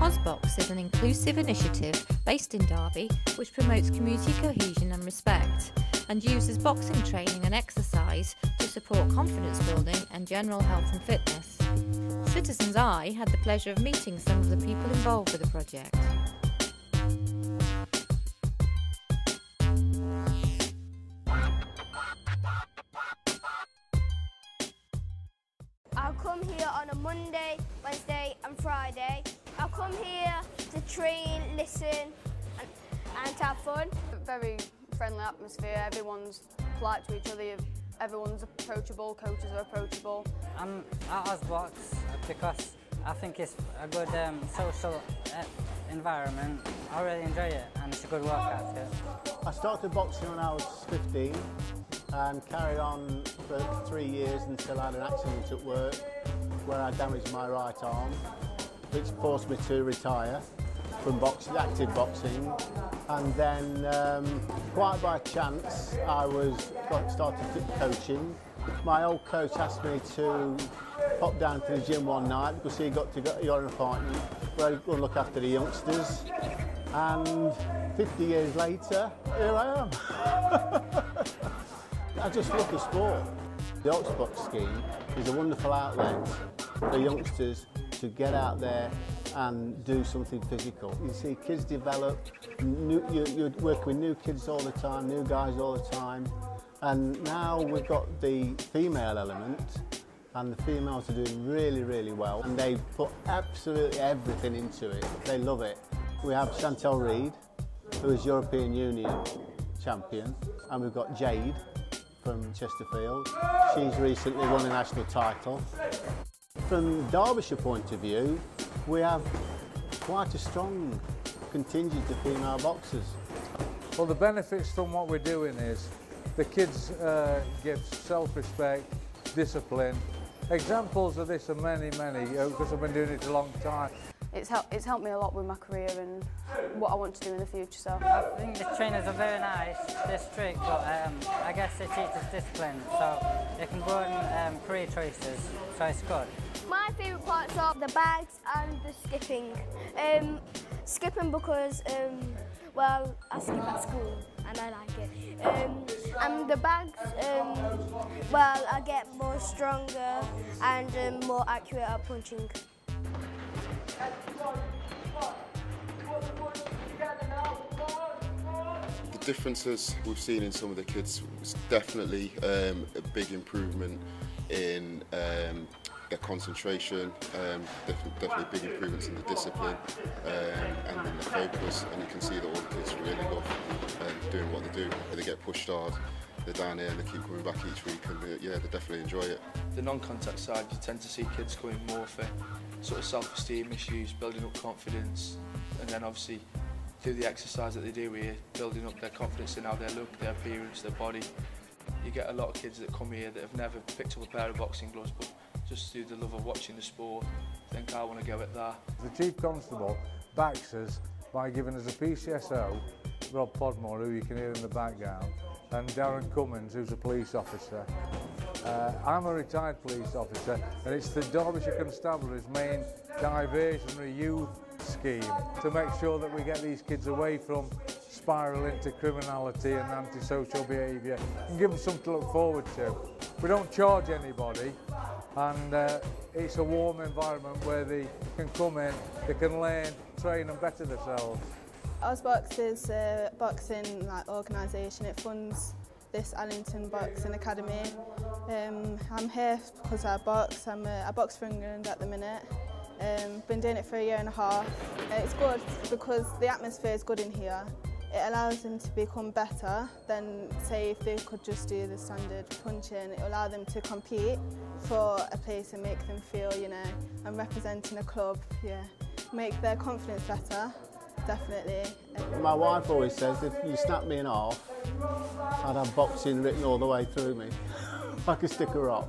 Osbox is an inclusive initiative based in Derby which promotes community cohesion and respect and uses boxing training and exercise to support confidence building and general health and fitness. Citizens Eye had the pleasure of meeting some of the people involved with the project. I'll come here on a Monday, Wednesday and Friday. I'll come here to train, listen and to have fun. Very friendly atmosphere, everyone's polite to each other, everyone's approachable, coaches are approachable. I'm at Osbox because I think it's a good social environment. I really enjoy it and it's a good workout too. I started boxing when I was 15 and carried on for 3 years until I had an accident at work where I damaged my right arm, which forced me to retire from boxing, active boxing. And then, quite by chance, I started coaching. My old coach asked me to pop down to the gym one night because he got an appointment where he'd go and look after the youngsters. And 50 years later, here I am. I just love the sport. The Osbox scheme is a wonderful outlet for youngsters to get out there and do something physical. You see kids develop, you're working with new kids all the time, new guys all the time, and now we've got the female element, and the females are doing really, really well, and they put absolutely everything into it. They love it. We have Chantel Reid, who is European Union champion, and we've got Jade from Chesterfield. She's recently won a national title. From Derbyshire point of view, we have quite a strong contingent of female boxers. Well, the benefits from what we're doing is the kids get self-respect, discipline. Examples of this are many, because I've been doing it a long time. It's helped me a lot with my career and what I want to do in the future. So I think the trainers are very nice, they're strict, but I guess they teach us discipline, so they can go on career choices, so it's good. My favourite parts are the bags and the skipping. Skipping because, well, I skip at school and I like it. And the bags, well, I get more stronger and more accurate at punching. The differences we've seen in some of the kids is definitely a big improvement in their concentration, definitely big improvements in the discipline and in the focus, and you can see that all the kids really love doing what they do. They get pushed hard, they're down here and they keep coming back each week, and yeah, they definitely enjoy it. The non-contact side, you tend to see kids coming more for sort of self-esteem issues, building up confidence, and then obviously through the exercise that they do here, building up their confidence in how they look, their appearance, their body. You get a lot of kids that come here that have never picked up a pair of boxing gloves, but just through the love of watching the sport, think I want to go at that. The Chief Constable backs us by giving us a PCSO, Rob Podmore, who you can hear in the background, and Darren Cummins, who's a police officer. I'm a retired police officer, and it's the Derbyshire Constabulary's main diversionary youth scheme to make sure that we get these kids away from spiral into criminality and antisocial behaviour and give them something to look forward to. We don't charge anybody, and it's a warm environment where they can come in, they can learn, train and better themselves. Osbox is a boxing organisation. It funds this Allington Boxing Academy. I'm here because I box. I box for England at the minute. Been doing it for 1.5 years. It's good because the atmosphere is good in here. It allows them to become better than, say, if they could just do the standard punching. It will allow them to compete for a place and make them feel, you know, I'm representing a club, yeah. Make their confidence better, definitely. My wife always says if you snap me in half, I'd have boxing written all the way through me, like a stick of rock.